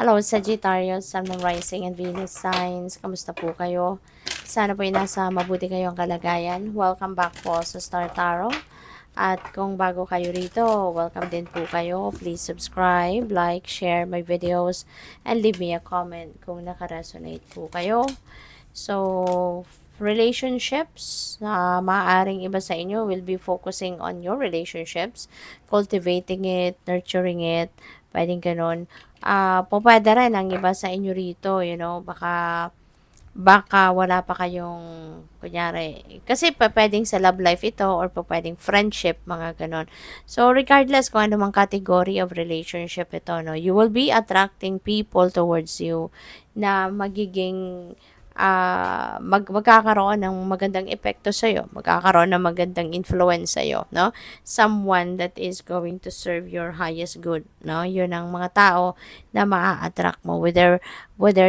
Hello, Sagittarius, Sun, Moon, Rising, and Venus signs. Kamusta po kayo? Sana po ay nasa mabuti kayong kalagayan. Welcome back po sa Star Tarot. At kung bago kayo rito, welcome din po kayo. Please subscribe, like, share my videos, and leave me a comment kung nakaresonate po kayo. So, relationships, maaaring iba sa inyo will be focusing on your relationships, cultivating it, nurturing it, pwedeng ganun. Pwede rin ang iba sa inyo rito, baka wala pa kayong, kunyari, kasi pwedeng sa love life ito or pwedeng friendship, mga ganon. So, regardless kung ano mang category of relationship ito, no, you will be attracting people towards you na magiging magkakaroon ng magandang epekto sa'yo, magkakaroon ng magandang influence sa'yo, no? Someone that is going to serve your highest good, no? Yun ang mga tao na maa-attract mo, whether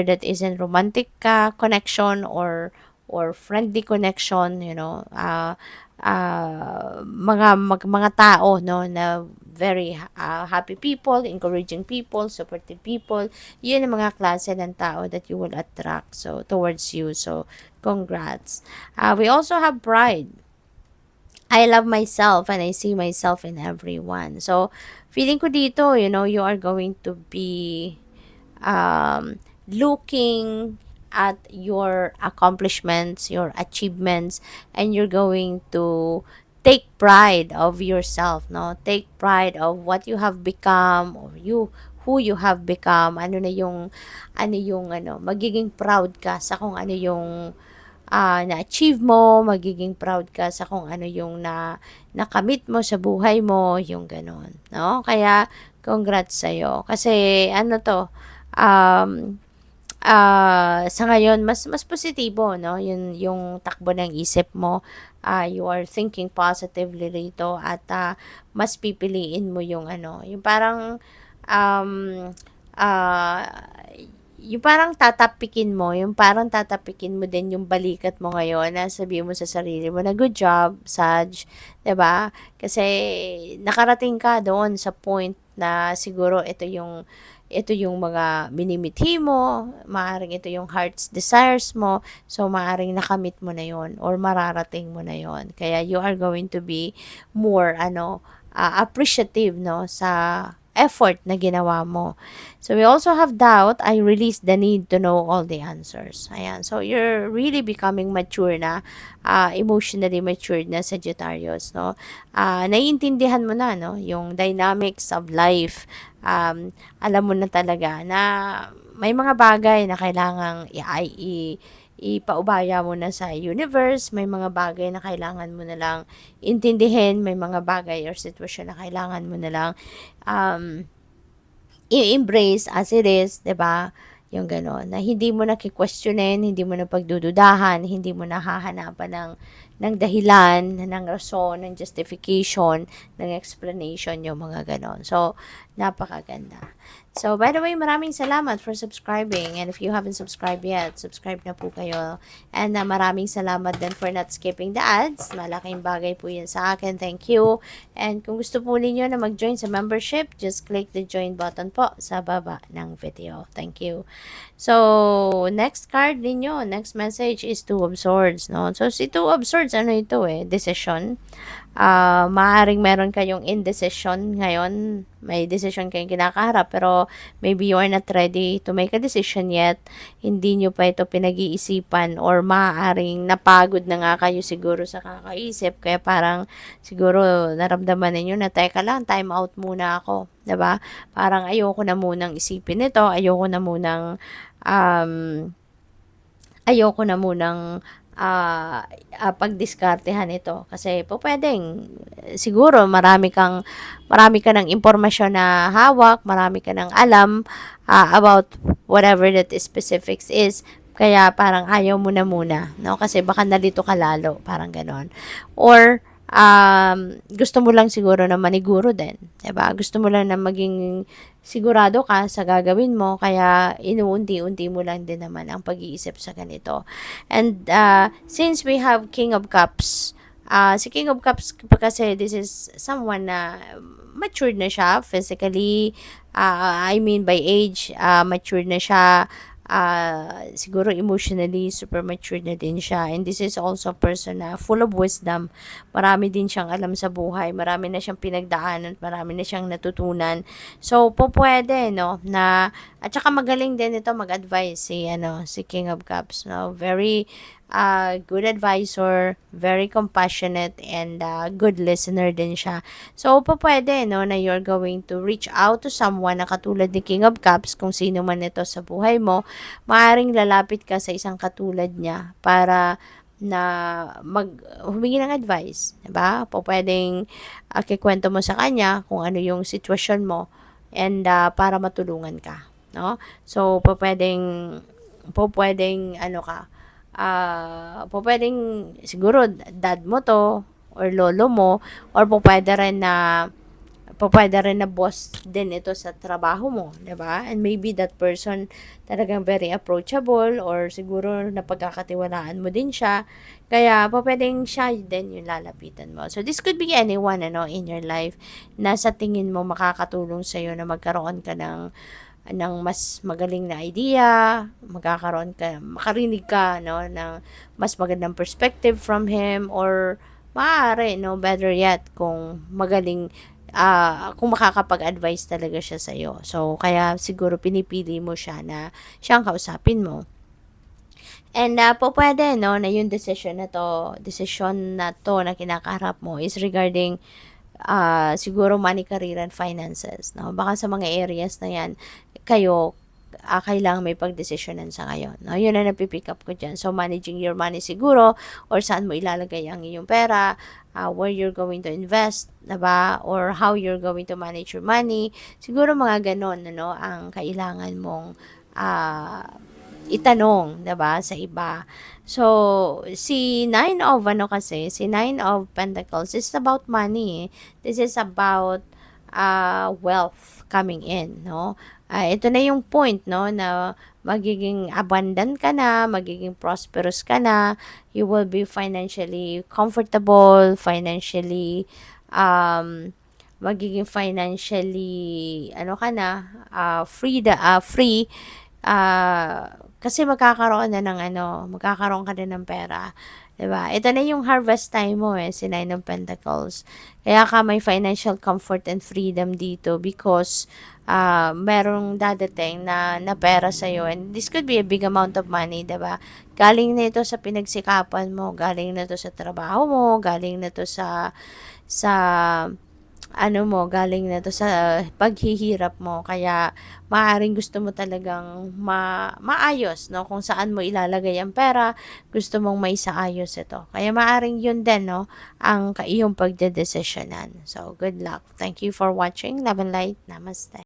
that is in romantic connection or friendly connection, mga tao, no, na very happy people, encouraging people, supportive people. Yun ang mga klase ng tao that you will attract towards you. So, congrats. We also have pride. I love myself and I see myself in everyone. So, feeling ko dito, you are going to be looking at your accomplishments, your achievements, and you're going to take pride of yourself, no? Take pride of what you have become or who you have become. Magiging proud ka sa kung ano yung na-achieve mo, magiging proud ka sa kung ano yung nakamit mo sa buhay mo, yung ganon, no? Kaya, congrats sa'yo. Kasi, um, sa ngayon mas positibo, no, yung takbo ng isip mo. You are thinking positively rito at mas pipiliin mo yung parang um uh, yung parang tatapikin mo din yung balikat mo ngayon na sabihin mo sa sarili mo na good job, Sag, 'di ba? Kasi nakarating ka doon sa point na siguro ito yung mga minimithi mo, maaring ito yung heart's desires mo, so maaring nakamit mo na yon or mararating mo na yon. Kaya you are going to be more appreciative, no, sa effort na ginawa mo. So we also have doubt. I release the need to know all the answers. Ayan. So you're really becoming mature na, emotionally matured na, Sagittarius, no? Naiintindihan mo na, no, yung dynamics of life. Alam mo na talaga na may mga bagay na kailangang ipaubaya mo na sa universe, may mga bagay na kailangan mo na lang intindihin, may mga bagay or sitwasyon na kailangan mo na lang i-embrace as it is, 'di ba? Yung gano'n, na hindi mo na kikwestiyonin, hindi mo na pagdududahan, hindi mo na hahanapan ng dahilan, ng rason, ng justification, ng explanation, yung mga gano'n. So, napakaganda. So, by the way, maraming salamat for subscribing. And if you haven't subscribed yet, subscribe na po kayo. And maraming salamat din for not skipping the ads. Malaking bagay po yun sa akin. Thank you. And kung gusto po ninyo na mag-join sa membership, just click the join button po sa baba ng video. Thank you. So, next card ninyo, next message is Two of Swords, no? So, si Two of Swords, ano ito decision. Maaaring meron kayong indecision ngayon, may decision kayong kinakaharap, pero maybe you are not ready to make a decision yet, hindi nyo pa ito pinag-iisipan, or maaaring napagod na nga kayo siguro sa kakaisip, kaya parang siguro naramdaman ninyo na, teka lang, time out muna ako, 'di ba? Parang ayoko na munang isipin ito, um, ayoko na munang pagdiskartehan ito kasi pwedeng siguro marami ka ng impormasyon na hawak, marami ka ng alam about whatever that specifics is, kaya parang ayaw mo na muna, no, kasi baka nalito ka lalo, parang ganon, or gusto mo lang siguro na maniguro din, 'di ba? Gusto mo lang na maging sigurado ka sa gagawin mo, kaya inuunti-unti mo lang din naman ang pag-iisip sa ganito. And since we have King of Cups, si King of Cups kasi this is someone na matured na siya physically, I mean by age, mature na siya, siguro emotionally super mature na din siya, and this is also a person na full of wisdom. Marami din siyang alam sa buhay, marami na siyang pinagdaanan, marami na siyang natutunan. So po pwede, no, na at saka magaling din ito mag-advise si King of Cups, no, very good advisor, very compassionate, and good listener din siya. So, po pwede, no, na you're going to reach out to someone na katulad ni King of Cups, kung sino man ito sa buhay mo, maaaring lalapit ka sa isang katulad niya para na humingi ng advice, 'di ba? Po pwedeng kikwento mo sa kanya kung ano yung sitwasyon mo, and para matulungan ka, no? So, po pwedeng ano ka, po pwedeng siguro dad mo 'to or lolo mo, or po pwede rin na boss din ito sa trabaho mo, 'di ba? And maybe that person talagang very approachable, or siguro napagkakatiwalaan mo din siya. Kaya po pwedeng siya din yung lalapitan mo. So this could be anyone in your life na sa tingin mo makakatulong sa na magkaroon ka ng mas magaling na idea, makarinig ka, no, ng mas magandang perspective from him, or maaari, no, better yet, kung makakapag-advise talaga siya sa'yo. So, kaya siguro pinipili mo siya na siyang kausapin mo. And po pwede, no, na yung decision na to na kinakaharap mo is regarding siguro money, career, and finances, no? Baka sa mga areas na yan, kayo, kailangan may pagdesisyonan sa ngayon, no? Yun ang napipick up ko dyan. So, managing your money siguro, or saan mo ilalagay ang iyong pera, where you're going to invest, diba? Or how you're going to manage your money. Siguro mga ganon, ano, ang kailangan mong itanong, 'di ba, sa iba. So, si Nine of Pentacles is about money. This is about wealth coming in, no? Ito na yung point, no, na magiging abundant ka na, magiging prosperous ka na, you will be financially comfortable, magiging financially, ano ka na, free, kasi magkakaroon ka din ng pera. 'Di ba? Ito na yung harvest time mo si Nine of Pentacles. Kaya ka may financial comfort and freedom dito because merong dadating na pera sa iyo, and this could be a big amount of money, 'di ba? Galing na ito sa pinagsikapan mo, galing na ito sa trabaho mo, galing na ito sa galing na to sa paghihirap mo. Kaya maaaring gusto mo talagang maayos, no, kung saan mo ilalagay ang pera, gusto mong maisaayos ito. Kaya maaaring yun din, no, ang iyong pagdedesisyonan. So, good luck. Thank you for watching. Love and light. Namaste.